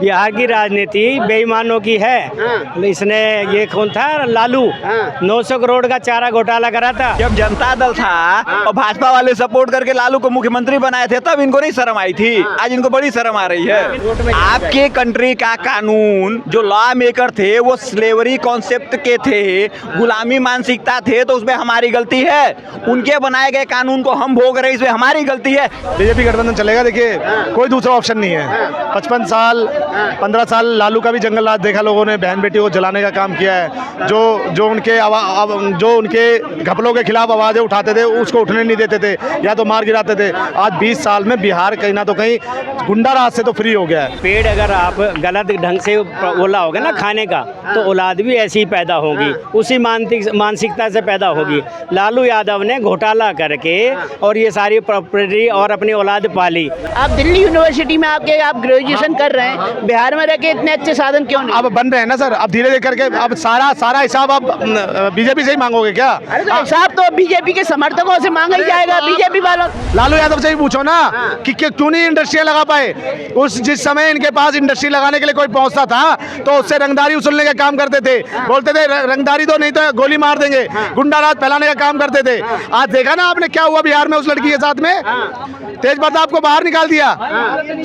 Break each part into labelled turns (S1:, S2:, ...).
S1: बिहार की राजनीति बेईमानों की है। इसने ये कौन था लालू 900 करोड़ का चारा घोटाला करा था।
S2: जब जनता दल था और भाजपा वाले सपोर्ट करके लालू को मुख्यमंत्री बनाए थे तब इनको नहीं शर्म आई थी, आज इनको बड़ी शर्म आ रही है। आपके कंट्री का कानून जो लॉ मेकर थे वो स्लेवरी कॉन्सेप्ट के थे, गुलामी मानसिकता थे, तो उसमें हमारी गलती है। उनके बनाए गए कानून को हम भोग रहे हैं, इसमें हमारी गलती है।
S3: बीजेपी गठबंधन चलेगा। देखिए कोई दूसरा ऑप्शन नहीं है। 55 साल 15 साल लालू का भी जंगल राज देखा लोगों ने, बहन बेटी को जलाने का काम किया है। जो उनके घपलों के खिलाफ आवाज़ें उठाते थे उसको उठने नहीं देते थे या तो मार गिराते थे। आज 20 साल में बिहार कहीं ना तो कहीं गुंडा राज से तो फ्री हो गया है।
S1: पेड़ अगर आप गलत ढंग से ओला होगा ना खाने का तो औलाद भी ऐसी ही पैदा होगी, उसी मानसिकता से पैदा होगी। लालू यादव ने घोटाला करके और ये सारी प्रॉपर्टी और अपनी औलाद पाली।
S4: आप दिल्ली यूनिवर्सिटी में आप ग्रेजुएशन कर रहे हैं, बिहार में रह के इतने अच्छे साधन क्यों नहीं?
S3: अब बन रहे हैं ना सर, अब धीरे धीरे करके अब सारा हिसाब अब बीजेपी से ही मांगोगे क्या?
S4: हिसाब तो बीजेपी के समर्थकों से मांगा ही जाएगा, बीजेपी वालों।
S3: लालू यादव से ही पूछो ना कि क्यों नहीं इंडस्ट्री लगा पाए। जिस समय इनके पास इंडस्ट्री लगाने के लिए कोई पहुंचता था तो उससे रंगदारी उसूलने का काम करते थे, बोलते थे रंगदारी दो नहीं तो गोली मार देंगे, गुंडा राज फैलाने का काम करते थे। आज देखा ना आपने क्या हुआ बिहार में उस लड़की के साथ में, तेज प्रताप को बाहर निकाल दिया,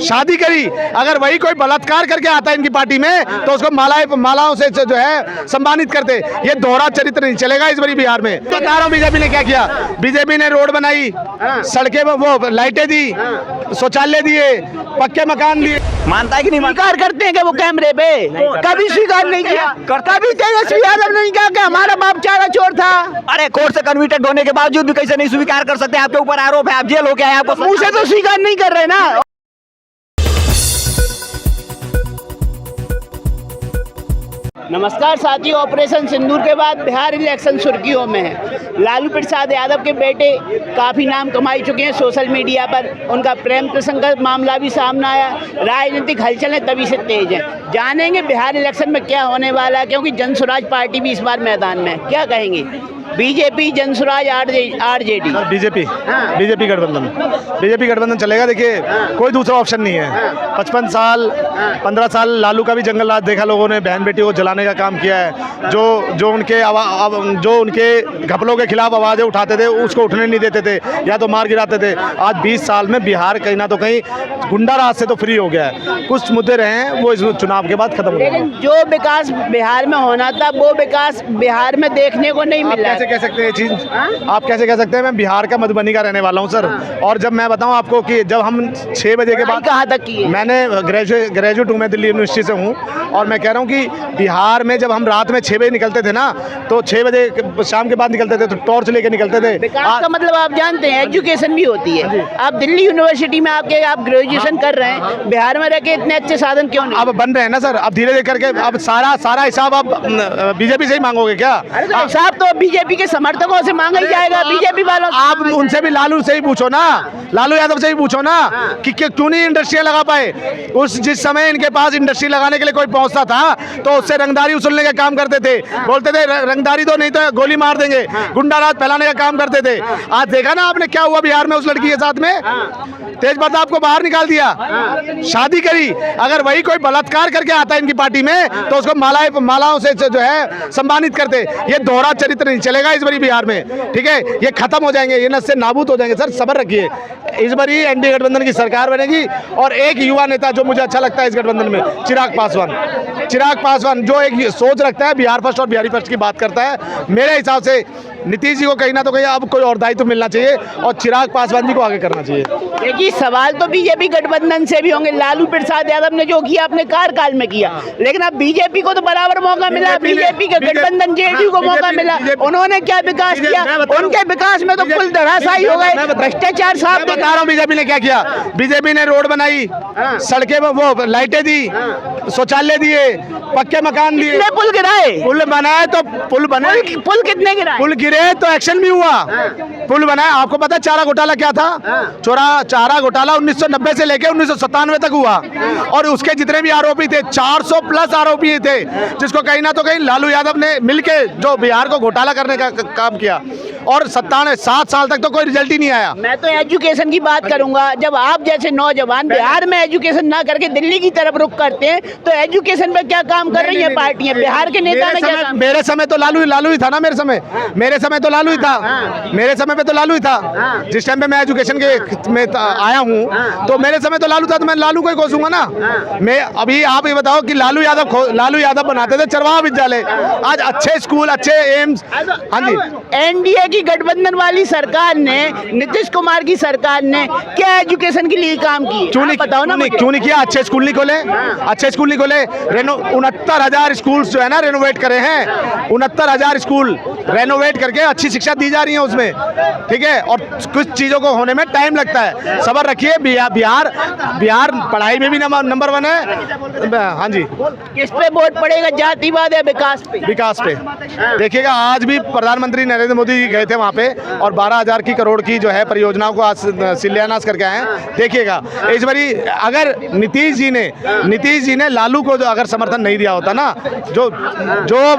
S3: शादी करी। अगर वही कोई बलात्कार करके आता है इनकी पार्टी में तो उसको मालाओं से जो है सम्मानित करते। ये दोहरा चरित्र नहीं चलेगा इस बारी बिहार में। बता रहा हूँ बीजेपी ने क्या किया। बीजेपी ने रोड बनाई, सड़कें वो लाइटें दी, शौचालय दिए, पक्के मकान दिए।
S2: मानता है कि नहीं मानता?
S4: स्वीकार करते हैं कि वो कैमरे पे कभी स्वीकार नहीं किया, कभी तेजस्वी यादव ने नहीं कहा कि हमारा बाप चारा चोर था।
S2: अरे कोर्ट से कन्विक्टेड होने के बावजूद भी कैसे नहीं स्वीकार कर सकते? आपके ऊपर आरोप है, आप जेल हो गया है, आपको
S4: मुंह से तो स्वीकार नहीं कर रहे ना। नमस्कार साथियों, ऑपरेशन सिंदूर के बाद बिहार इलेक्शन सुर्खियों में है। लालू प्रसाद यादव के बेटे काफ़ी नाम कमाई चुके हैं सोशल मीडिया पर। उनका प्रेम प्रसंग का मामला भी सामने आया। राजनीतिक हलचलें तभी से तेज हैं। जानेंगे बिहार इलेक्शन में क्या होने वाला है, क्योंकि जनसुराज पार्टी भी इस बार मैदान में है। क्या कहेंगे? BJP, Jan Suraaj, RJD?
S3: बीजेपी गठबंधन चलेगा। देखिए कोई दूसरा ऑप्शन नहीं है। 55 साल 15 साल लालू का भी जंगल राज देखा लोगों ने, बहन बेटी को जलाने का काम किया है। जो उनके घपलों के खिलाफ आवाज़ें उठाते थे उसको उठने नहीं देते थे या तो मार गिराते थे। आज 20 साल में बिहार कहीं ना तो कहीं गुंडा राज से तो फ्री हो गया है। कुछ मुद्दे रहे हैं वो इस चुनाव के बाद खत्म हो गए।
S4: लेकिन जो विकास बिहार में होना था वो विकास बिहार में देखने को नहीं मिला।
S3: कैसे कह सकते हैं चीज? आप कैसे कह सकते हैं? मैं बिहार का मधुबनी का रहने वाला हूं सर। और जब मैं बताऊं आपको कि जब हम 6 बजे के बाद
S4: कहाँ तक की है?
S3: मैंने ग्रेजुएट हूं, मैं दिल्ली यूनिवर्सिटी से हूं। और मैं कह रहा हूं कि बिहार में जब हम रात में 6 बजे निकलते थे ना तो 6 बजे शाम के बाद निकलते थे तो टॉर्च लेके निकलते थे।
S4: विकास का मतलब आप जानते हैं एजुकेशन भी होती है। आप दिल्ली यूनिवर्सिटी में आप ग्रेजुएशन कर रहे हैं, बिहार में रह के इतने अच्छे साधन क्यों नहीं?
S3: अब बन रहे हैं ना सर, अब धीरे धीरे करके अब सारा हिसाब अब बीजेपी से ही मांगोगे क्या?
S4: हिसाब तो बीजेपी के समर्थकों से मांगा ही जाएगा, बीजेपी वालों।
S3: आप उनसे भी लालू से ही पूछो ना, लालू यादव से ही पूछो ना कि क्यों नहीं इंडस्ट्री लगा पाए। जिस समय इनके पास इंडस्ट्री लगाने के लिए कोई पहुंचता था तो उससे रंगदारी उसूलने का काम करते थे, बोलते थे रंगदारी दो नहीं तो गोली मार देंगे, गुंडा राज फैलाने का काम करते थे। आज देखा ना आपने क्या हुआ बिहार में उस लड़की के साथ में, तेज प्रताप को बाहर निकाल दिया, शादी करी। अगर वही कोई बलात्कार करके आता है इनकी पार्टी में तो उसको मालाओं से जो है सम्मानित करते। ये दोहरा चरित्र नहीं चलेगा इस बारी बिहार में, ठीक है? ये खत्म हो जाएंगे, ये नस्से नाबूद हो जाएंगे। सर सब्र रखिए, इस बारी एनडीए गठबंधन की सरकार बनेगी। और एक युवा नेता जो मुझे अच्छा लगता है इस गठबंधन में, चिराग पासवान जो एक सोच रखता है बिहार फर्स्ट और बिहारी फर्स्ट की बात करता है। मेरे हिसाब से नीतीश जी को कहीं ना तो कहीं अब कोई और दायित्व मिलना चाहिए और चिराग पासवान जी को आगे करना चाहिए।
S4: देखिए सवाल तो बीजेपी गठबंधन से भी होंगे। लालू प्रसाद यादव ने जो किया अपने कार्यकाल में किया, लेकिन अब बीजेपी को तो बराबर मौका मिला, बीजेपी के गठबंधन जेडीयू को मौका मिला। उन्होंने क्या विकास किया? उनके विकास में तो फुल धराशायी हो गए, भ्रष्टाचार साफ।
S3: बता रहा हूँ बीजेपी ने क्या किया। बीजेपी ने रोड बनाई, सड़कें वो लाइटें दी, शौचालय दिए, पक्के मकान दिए।
S4: पुल गिराए,
S3: पुल बनाए तो पुल बने,
S4: पुल कितने गिराए?
S3: पुल गिरे तो एक्शन भी हुआ। पुल बनाया। आपको पता है चारा घोटाला क्या था? चारा घोटाला 1990 से लेके 1997 तक हुआ और उसके जितने भी आरोपी थे 400 प्लस आरोपी थे, जिसको कहीं ना तो कहीं लालू यादव ने मिलके जो बिहार को घोटाला करने का काम किया और 7 साल तक तो कोई रिजल्ट ही नहीं आया।
S4: मैं तो एजुकेशन की बात करूंगा। जब आप जैसे नौजवान बिहार में एजुकेशन ना करके दिल्ली की तरफ रुख करते हैं तो एजुकेशन पे क्या काम कर रही है पार्टियां? बिहार के नेता में क्या काम?
S3: मेरे समय तो लालू ही था ना। मेरे समय तो लालू ही था। मेरे समय पे तो लालू ही था। जिस टाइम पे मैं एजुकेशन के में आया हूँ तो मेरे समय तो लालू था, तो मैं लालू को ही कोसूंगा ना। मैं अभी आप ये बताओ कि लालू यादव बनाते थे चरवाहा विद्यालय, आज अच्छे स्कूल, अच्छे एम्स। हाँ जी,
S4: एनडीए की गठबंधन वाली सरकार ने, नीतीश कुमार की सरकार ने क्या एजुकेशन के लिए काम किया?
S3: क्यों नहीं किया? अच्छे स्कूल नहीं खोले, अच्छे स्कूल नहीं खोले। 69,000 स्कूल जो है ना रेनोवेट करे हैं। 69,000 स्कूल रेनोवेट करके अच्छी शिक्षा दी जा रही है उसमें, ठीक है। और कुछ चीजों को होने में टाइम लगता है, सब्र रखिए। बिहार पढ़ाई में भी नंबर 1 है। हाँ जी,
S4: किस पे वोट पड़ेगा, जातिवाद या विकास पे?
S3: विकास पे। देखिएगा आज भी प्रधानमंत्री नरेंद्र मोदी जी गए थे वहाँ पे और 12,000 करोड़ की जो है परियोजनाओं को आज शिलान्यास करके आए हैं। देखिएगा इस बारी अगर नीतीश जी ने लालू को जो अगर समर्थन नहीं दिया होता ना, जो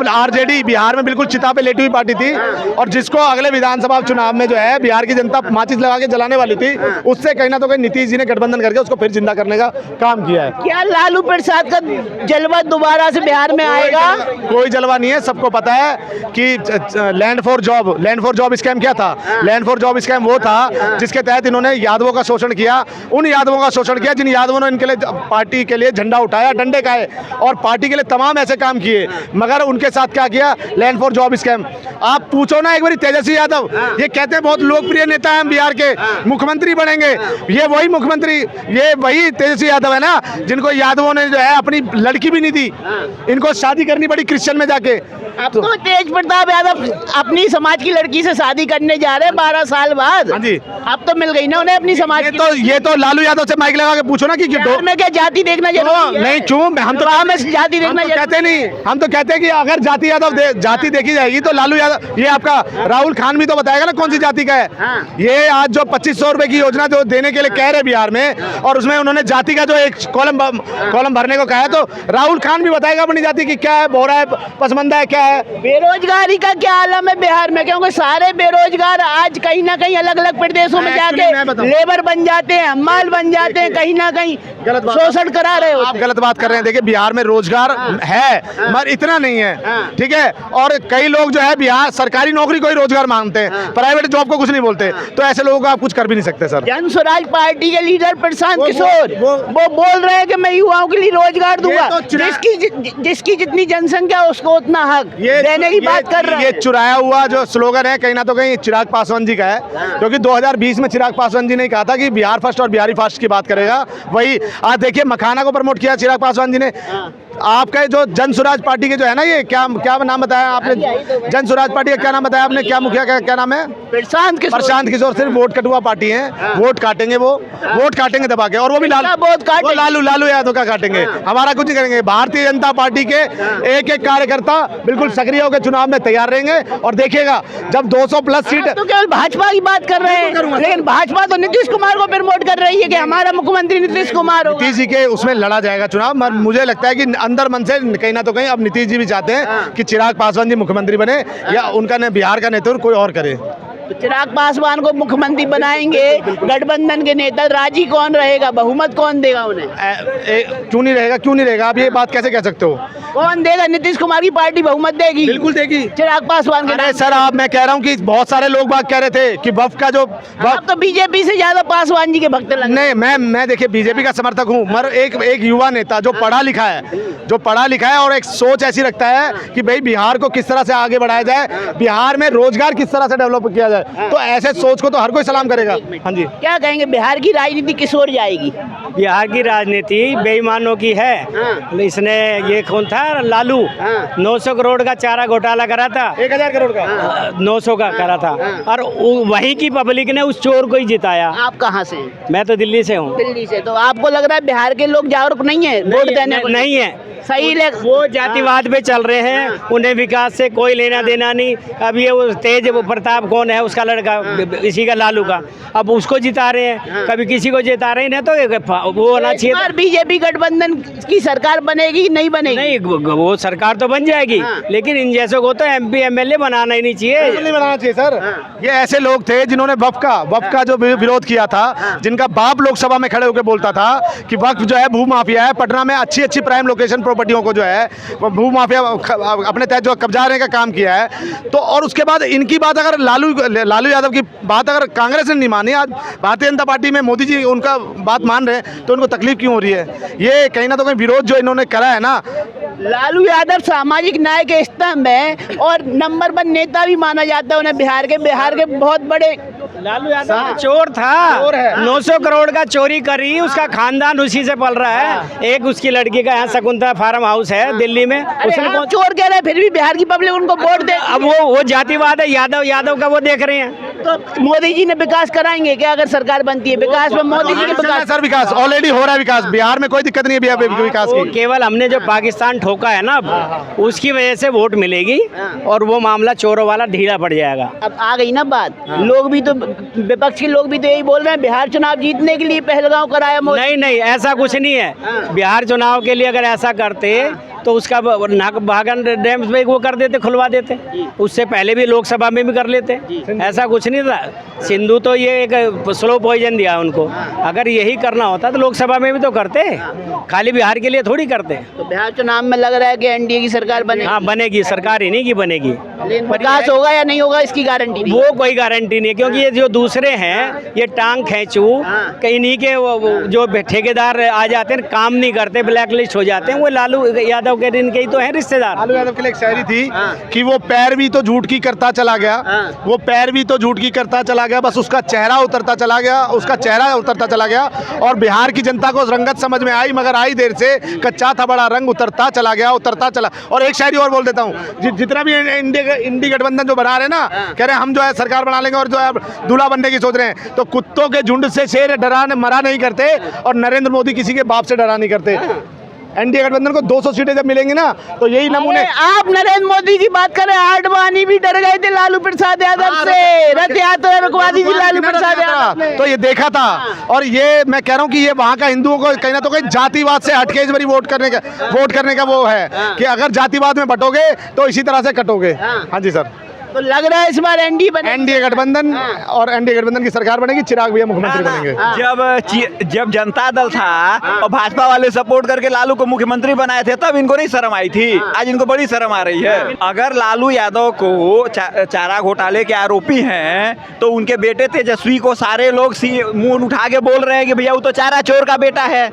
S3: आरजेडी बिहार में बिल्कुल चिता पे लेटी हुई पार्टी थी और जिसको अगले विधानसभा चुनाव में जो है बिहार की जनता माचिस लगा के जलाने वाली थी, उससे कहीं ना तो कहीं नीतीश जी ने गठबंधन करके उसको फिर जिंदा करने का काम किया है।
S4: क्या लालू प्रसाद का जलवा दोबारा से बिहार में आएगा?
S3: कोई जलवा नहीं है। सबको पता है कि लैंड फॉर जॉब स्कैम क्या था। लैंड फॉर जॉब स्कैम वो था जिसके तहत इन्होंने यादवों का शोषण किया, उन यादवों का शोषण किया जिन यादवों ने इनके लिए पार्टी के लिए झंडा उठाया, डंडे खाए और पार्टी के लिए तमाम ऐसे काम किए, मगर उनके साथ क्या किया? Land for job scam. आप पूछो ना एक बार तेजस्वी यादव, ये कहते हैं बहुत लोकप्रिय नेता है, हम बिहार के मुख्यमंत्री बनेंगे। ये वही तेजस्वी यादव है ना जिनको यादवों ने जो है अपनी लड़की भी नहीं दी, इनको शादी करनी पड़ी क्रिश्चियन में जाके।
S4: अब तो तेज प्रताप यादव अपनी समाज की लड़की से शादी करने जा रहे हैं 12 साल बाद।
S3: हाँ जी,
S4: अब तो मिल गई ना उन्हें अपनी समाज की।
S3: ये तो लालू यादव से माइक लगा के पूछो ना कि
S4: बिहार में क्या जाति देखना जरूरी है?
S3: नहीं, क्यों? हम तो
S4: जाति देखना
S3: कहते नहीं, हम तो कहते हैं कि अगर जाति देखी जाएगी तो लालू यादव, ये आपका राहुल खान भी तो बताएगा ना कौन सी जाति का है। ये आज जो 2500 रुपए की योजना जो देने के लिए कह रहे बिहार में और उसमें उन्होंने जाति का जो एक कॉलम भरने को कहा है, तो राहुल खान भी बताएगा अपनी जाति की क्या है, बोहरा है, पसमंदा है, क्या है।
S4: बेरोजगारी का क्या आलम है बिहार में? क्योंकि सारे बेरोजगार आज कहीं ना कहीं अलग अलग प्रदेशों में जाके लेबर बन जाते हैं, माल बन जाते हैं, कहीं ना कहीं शोषण करा रहे हो।
S3: आप गलत बात कर रहे हैं। देखिए बिहार में रोजगार है मगर इतना नहीं है, ठीक है। और कई लोग जो है बिहार सरकारी नौकरी को ही रोजगार मांगते हैं, प्राइवेट जॉब को कुछ नहीं बोलते, तो ऐसे लोगों को आप कुछ कर भी नहीं सकते सर।
S4: जन स्वराज पार्टी के लीडर प्रशांत किशोर वो बोल रहे हैं कि मैं युवाओं के लिए रोजगार दूंगा, जिसकी जितनी जनसंख्या उसको उतना हक देने की बात कर रहे हैं।
S3: ये चुराया हुआ जो स्लोगन है कहीं ना तो कहीं चिराग पासवान जी का है, क्योंकि 2020 में चिराग पासवान जी ने कहा था कि बिहार फर्स्ट और बिहारी फर्स्ट की बात करेगा। वही आज देखिए मखाना को प्रमोट किया चिराग पासवान जी ने। आपका जो जन स्वराज पार्टी के जो है ना, ये क्या नाम बताया आपने? जन स्वराज पार्टी का क्या नाम बताया आपने? क्या मुखिया का क्या नाम है?
S4: प्रशांत किशोर।
S3: सिर्फ वोट कटुआ पार्टी है, वोट काटेंगे, वो वोट काटेंगे दबा के, और वो भी लालू यादव का काटेंगे। हमारा कुछ नहीं करेंगे। भारतीय जनता पार्टी के एक कार्यकर्ता बिल्कुल सक्रिय होकर चुनाव में तैयार रहेंगे और देखिएगा जब 200 प्लस सीट।
S4: तो केवल भाजपा की बात कर रहे हैं, लेकिन भाजपा तो नीतीश कुमार को प्रमोट कर रही है कि हमारा मुख्यमंत्री नीतीश कुमार होगा।
S3: नीतीश जी के उसमें लड़ा जाएगा चुनाव, मगर मुझे लगता है कि अंदर मन से कहीं ना तो कहीं अब नीतीश जी भी चाहते हैं कि चिराग पासवान जी मुख्यमंत्री बने या उनका बिहार का नेतृत्व कोई और करे।
S4: तो चिराग पासवान को मुख्यमंत्री बनाएंगे, गठबंधन के नेता राजी कौन रहेगा, बहुमत कौन देगा उन्हें?
S3: क्यों नहीं रहेगा? आप ये बात कैसे कह सकते हो?
S4: कौन देगा? नीतीश कुमार की पार्टी बहुमत देगी,
S3: बिल्कुल देगी
S4: चिराग पासवान के।
S3: अरे सर आप, मैं कह रहा हूँ कि बहुत सारे लोग बात कह रहे थे कि वफ का जो
S4: आप तो बीजेपी से ज्यादा पासवान जी के भक्त लग।
S3: नहीं, मैं देखिए बीजेपी का समर्थक हूँ, मगर एक युवा नेता जो पढ़ा लिखा है और एक सोच ऐसी रखता है कि भाई बिहार को किस तरह से आगे बढ़ाया जाए, बिहार में रोजगार किस तरह से डेवलप किया जाए, तो ऐसे सोच को तो हर कोई सलाम करेगा। हाँ जी,
S4: क्या कहेंगे बिहार की राजनीति किस ओर जाएगी?
S1: बिहार की राजनीति बेईमानों की है। इसने ये कौन था लालू 900 करोड़ का चारा घोटाला करा था,
S3: 1000 करोड़ का
S1: 900 का करा था, और वहीं की पब्लिक ने उस चोर को ही जिताया।
S4: आप कहाँ से?
S1: मैं तो दिल्ली से हूँ।
S4: दिल्ली से। तो आपको लग रहा है बिहार के लोग जागरूक नहीं है वोट देने को?
S1: नहीं है,
S4: सही
S1: वो जातिवाद पे चल रहे हैं, उन्हें विकास से कोई लेना देना नहीं। अब ये वो तेज वो प्रताप कौन है, उसका लड़का, इसी का लालू का, अब उसको जिता रहे हैं, कभी किसी को जिता रहे हैं। तो वो होना चाहिए।
S4: बीजेपी गठबंधन की सरकार बनेगी नहीं बनेगी?
S1: नहीं, वो सरकार तो बन जाएगी, लेकिन इन जैसों को तो MP MLA बनाना ही नहीं चाहिए।
S3: नहीं बनाना चाहिए सर। ये ऐसे लोग थे जिन्होंने वक्फ का जो विरोध किया था, जिनका बाप लोकसभा में खड़े होकर बोलता था कि वक्फ जो है भू माफिया है। पटना में अच्छी प्राइम लोकेशन प्रॉपर्टियों को जो है वो भू माफिया अपने तहत जो कब्जाने का काम किया है। तो और उसके बाद इनकी बात अगर लालू यादव की बात अगर कांग्रेस ने नहीं मानी, आज भारतीय जनता पार्टी में मोदी जी उनका बात मान रहे हैं, तो उनको तकलीफ क्यों हो रही है? ये कहीं ना कहीं विरोध जो इन्होंने करा है ना।
S4: लालू यादव सामाजिक न्याय के स्तंभ है और नंबर 1 नेता भी माना जाता है उन्हें। बिहार के बहुत बड़े
S1: लालू यादव चोर था, 900 करोड़ का चोरी करी, उसका खानदान उसी से पल रहा है। एक उसकी लड़की का यहाँ शकुंतला फार्म हाउस है दिल्ली में, उसने
S4: आप चोर कह रहे हैं, फिर भी बिहार की पब्लिक उनको वोट दे।
S1: अब वो जातिवाद है, यादव का वो देख रहे हैं।
S4: तो मोदी जी ने विकास कराएंगे क्या अगर सरकार बनती है? विकास में मोदी जी के विकास,
S3: सर विकास ऑलरेडी हो रहा है। विकास बिहार में कोई दिक्कत नहीं है विकास की।
S1: केवल हमने जो पाकिस्तान ठोका है ना, उसकी वजह से वोट मिलेगी और वो मामला चोरों वाला ढीला पड़ जाएगा।
S4: अब आ गई ना बात। लोग भी तो, विपक्ष के लोग भी तो यही बोल रहे हैं बिहार चुनाव जीतने के लिए पहलगांव कराया मोदी।
S1: नहीं, ऐसा कुछ नहीं है। बिहार चुनाव के लिए अगर ऐसा करते तो उसका नाक भागन डैम में वो कर देते, खुलवा देते। उससे पहले भी लोकसभा में भी कर लेते, ऐसा कुछ नहीं था। सिंधु तो ये एक स्लो पॉइजन दिया उनको। अगर यही करना होता तो लोकसभा में भी तो करते, खाली बिहार के लिए थोड़ी करते।
S4: तो बिहार चुनाव में लग रहा है कि एनडीए की सरकार बनेगी।
S1: हाँ, बनेगी, सरकार ही नहीं की बनेगी।
S4: विकास होगा या नहीं होगा इसकी गारंटी नहीं।
S1: वो कोई गारंटी नहीं है, क्योंकि ये जो दूसरे हैं ये टांग खींचू, इन्हीं के जो ठेकेदार आ जाते हैं, काम नहीं करते, ब्लैक लिस्ट हो जाते हैं। वो लालू यादव के इनके ही तो हैं रिश्तेदार।
S3: लालू यादव के लिए एक शायरी थी कि वो पैरवी तो झूठ की करता चला गया, वो पैरवी तो झूठ की करता चला गया, बस उसका चेहरा उतरता चला गया, उसका चेहरा उतरता चला गया। और बिहार की जनता को रंगत समझ में आई, मगर आई देर से, कच्चा था बड़ा रंग उतरता चला गया, उतरता चला। और एक शायरी और बोल देता हूँ, जितना भी इंडी गठबंधन जो बना रहे ना, कह रहे हैं हम जो है सरकार बना लेंगे और जो है दूल्हा बनने की सोच रहे हैं। तो कुत्तों के झुंड से शेर मरा नहीं करते और नरेंद्र मोदी किसी के बाप से डरा नहीं करते। एनडीए गठबंधन को 200 सीटें जब मिलेंगी ना, तो यही नमूने।
S4: आप नरेंद्र मोदी की बात करें, आडवाणी भी डर गए थे लालू प्रसाद यादव से। रथ यात्रा रुकवा दी थी लालू प्रसाद यादव ने।
S3: तो ये देखा था। और ये मैं कह रहा हूँ कि ये वहाँ का हिंदुओं को कहीं ना तो कहीं जातिवाद से हटके इस बारी वोट करने का वो है कि अगर जातिवाद में बटोगे तो इसी तरह से कटोगे। हाँ जी सर।
S4: तो लग रहा है इस बार एनडीए
S3: गठबंधन और एनडीए गठबंधन की सरकार बनेगी, चिराग भैया मुख्यमंत्री बनेंगे।
S2: जब जनता दल था और भाजपा वाले सपोर्ट करके लालू को मुख्यमंत्री बनाए थे, तब इनको नहीं शर्म आई थी। आज इनको बड़ी शर्म आ रही है। अगर लालू यादव को चारा घोटाले के आरोपी हैं, तो उनके बेटे तेजस्वी को सारे लोग मुंह उठा के बोल रहे हैं कि भैया वो तो चारा चोर का बेटा है,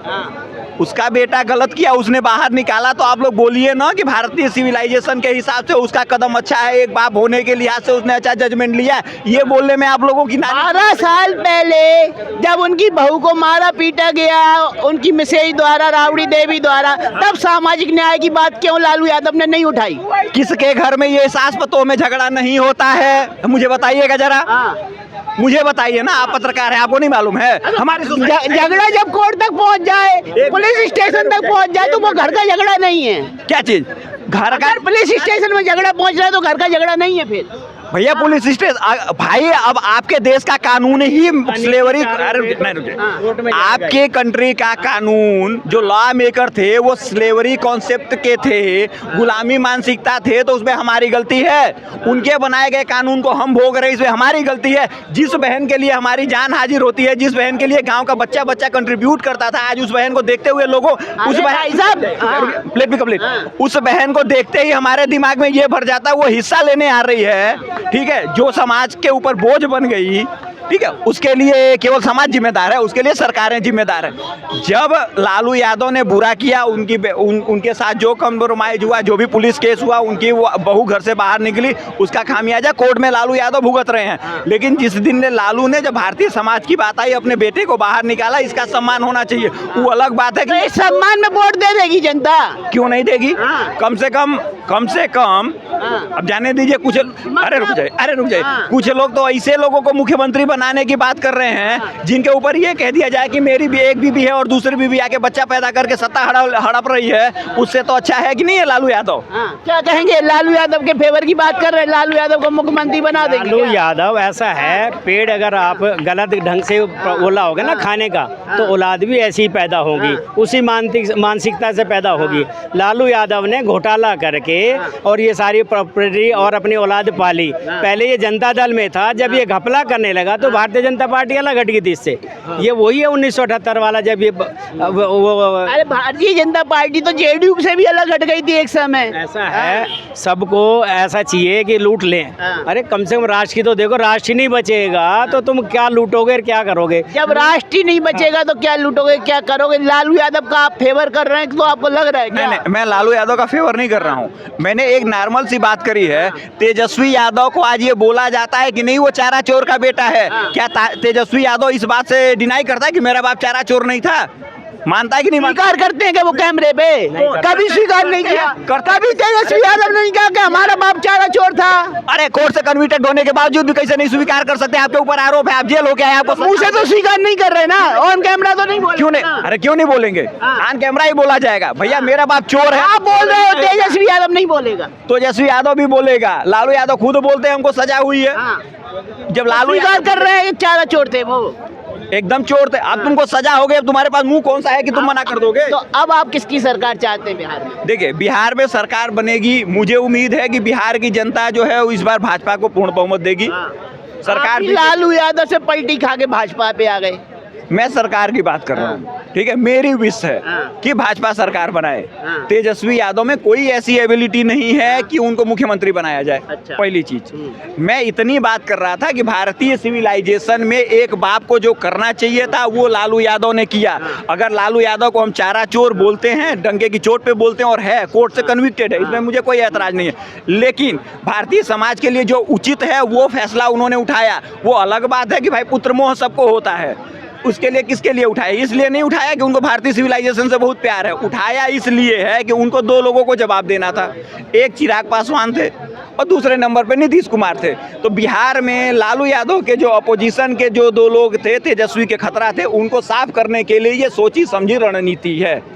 S2: उसका बेटा गलत किया, उसने बाहर निकाला। तो आप लोग बोलिए ना कि भारतीय सिविलाइजेशन के हिसाब से उसका कदम अच्छा है, एक बाप होने के लिहाज से उसने अच्छा जजमेंट लिया। ये बोलने में आप लोगों की
S4: 12 साल पहले जब उनकी बहू को मारा पीटा गया उनकी मिसेज द्वारा, राबड़ी देवी द्वारा, तब सामाजिक न्याय की बात क्यों लालू यादव ने नहीं उठाई?
S2: किसके घर में ये सास पतों में झगड़ा नहीं होता है? मुझे बताइएगा जरा, मुझे बताइए ना, आप पत्रकार हैं, आपको नहीं मालूम है? हमारी
S4: झगड़ा जब कोर्ट तक पहुंच जाए, पुलिस स्टेशन तक पहुंच जाए, तो वो घर का झगड़ा नहीं है।
S2: क्या चीज? घर का?
S4: पुलिस स्टेशन में झगड़ा पहुंच रहा है तो घर का झगड़ा नहीं है। फिर
S2: भैया पुलिस स्टेशन, भाई अब आपके देश का कानून ही स्लेवरी, आपके कंट्री का कानून जो लॉ मेकर थे वो स्लेवरी कॉन्सेप्ट के थे, गुलामी मानसिकता थे। तो उसमें हमारी गलती है? उनके बनाए गए कानून को हम भोग रहे हैं, इसमें हमारी गलती है? जिस बहन के लिए हमारी जान हाजिर होती है, जिस बहन के लिए गांव का बच्चा कंट्रीब्यूट करता था, आज उस बहन को देखते हुए लोगों, उस बहन को देखते ही हमारे दिमाग में ये भर जाता है वो हिस्सा लेने आ रही है, ठीक है, जो समाज के ऊपर बोझ बन गई, ठीक है, उसके लिए केवल समाज जिम्मेदार है, उसके लिए सरकारें जिम्मेदार है। जब लालू यादव ने बुरा किया, उनके साथ जो कॉम्प्रोमाइज हुआ, जो भी पुलिस केस हुआ, उनकी बहू घर से बाहर निकली, उसका खामियाजा कोर्ट में लालू यादव भुगत रहे हैं। लेकिन जिस दिन लालू ने जब भारतीय समाज की बात आई, अपने बेटे को बाहर निकाला, इसका सम्मान होना चाहिए। वो अलग बात है कि
S4: इस सम्मान में वोट दे देगी जनता,
S2: क्यों नहीं देगी? कम से कम अब जाने दीजिए कुछ, अरे रुक जाए, कुछ लोग तो ऐसे लोगों को मुख्यमंत्री बनाने की बात कर रहे हैं, जिनके ऊपर ये कह दिया जाए कि मेरी भी एक बीबी है और दूसरी बीबी आके बच्चा पैदा करके सत्ता हड़प रही है, उससे तो अच्छा है कि नहीं है लालू यादव?
S4: क्या कहेंगे? लालू यादव के फेवर की बात कर रहे हैं, लालू यादव को मुख्यमंत्री बना देंगे
S1: लालू
S4: क्या?
S1: यादव ऐसा है, पेड़ अगर आप गलत ढंग से बोला होगा ना खाने का, तो औलाद भी ऐसी ही पैदा होगी, उसी मानसिकता से पैदा होगी। लालू यादव ने घोटाला करके और ये सारी प्रॉपर्टी और अपनी औलाद पाली। पहले ये जनता दल में था, जब ये घपला करने लगा तो भारतीय जनता पार्टी अलग हट गई थी इससे। ये वही है 1978 वाला, जब ये
S4: अरे भारतीय जनता पार्टी तो जेडीयू से भी अलग हट गई थी एक समय।
S1: ऐसा है, सबको ऐसा चाहिए कि लूट लें। अरे कम से कम राष्ट्र की तो देखो, राष्ट्र ही नहीं बचेगा तो तुम क्या लूटोगे, क्या करोगे?
S4: जब राष्ट्र ही नहीं बचेगा तो क्या लूटोगे, क्या करोगे? लालू यादव का आप फेवर कर रहे हैं तो आपको लग रहा है क्या?
S2: नहीं, मैं लालू यादव का फेवर नहीं कर रहा हूँ। मैंने एक नॉर्मल सी बात करी है। तेजस्वी यादव को आज ये बोला जाता है कि नहीं वो चारा चोर का बेटा है। क्या तेजस्वी यादव इस बात से डिनाई करता है कि मेरा बाप चारा चोर नहीं था? मानता है कि नहीं मानता?
S4: स्वीकार करते हैं क्या वो कैमरे पे? कभी स्वीकार नहीं किया। कभी तेजस्वी यादव ने नहीं कहा कि हमारा बाप चारा चोर था।
S2: अरे कोर्ट से कन्विक्टेड होने के बावजूद भी कैसे नहीं स्वीकार कर सकते? आपके ऊपर आरोप है, आप जेल हो गया है, आपको
S4: मुंह से तो स्वीकार नहीं कर रहे ना, ऑन कैमरा तो नहीं बोल।
S2: क्यों नहीं? अरे क्यों नहीं बोलेंगे? ऑन कैमरा ही बोला जाएगा, भैया मेरा बाप चोर है।
S4: आप बोल रहे हो, तेजस्वी यादव नहीं बोलेगा।
S2: तेजस्वी यादव भी बोलेगा, लालू यादव खुद बोलते हैं हमको सजा हुई है। जब लालू
S4: स्वीकार कर रहे हैं चारा चोर थे वो,
S2: एकदम चोर थे। अब तुमको सजा हो गई, अब तुम्हारे पास मुंह कौन सा है कि तुम मना कर दोगे?
S4: तो अब आप किसकी सरकार चाहते हैं बिहार में?
S2: देखिए, बिहार में सरकार बनेगी, मुझे उम्मीद है कि बिहार की जनता जो है वो इस बार भाजपा को पूर्ण बहुमत देगी। सरकार
S4: आप लालू यादव से पलटी खा के भाजपा पे आ गए।
S2: मैं सरकार की बात कर रहा हूँ, ठीक है? मेरी विश है कि भाजपा सरकार बनाए। तेजस्वी यादव में कोई ऐसी एबिलिटी नहीं है कि उनको मुख्यमंत्री बनाया जाए।
S4: अच्छा।
S2: पहली चीज, मैं इतनी बात कर रहा था कि भारतीय सिविलाइजेशन में एक बाप को जो करना चाहिए था वो लालू यादव ने किया। अगर लालू यादव को हम चारा चोर बोलते हैं, डंके की चोट पे बोलते हैं और है कोर्ट से कन्विक्टेड है, इसमें मुझे कोई ऐतराज नहीं है, लेकिन भारतीय समाज के लिए जो उचित है वो फैसला उन्होंने उठाया। वो अलग बात है कि भाई पुत्र मोह सबको होता है, उसके लिए किसके लिए उठाया? इसलिए नहीं उठाया कि उनको भारतीय सिविलाइजेशन से बहुत प्यार है, उठाया इसलिए है कि उनको दो लोगों को जवाब देना था। एक चिराग पासवान थे और दूसरे नंबर पे नीतीश कुमार थे। तो बिहार में लालू यादव के जो अपोजिशन के जो दो लोग थे, तेजस्वी के खतरा थे, उनको साफ करने के लिए ये सोची समझी रणनीति है।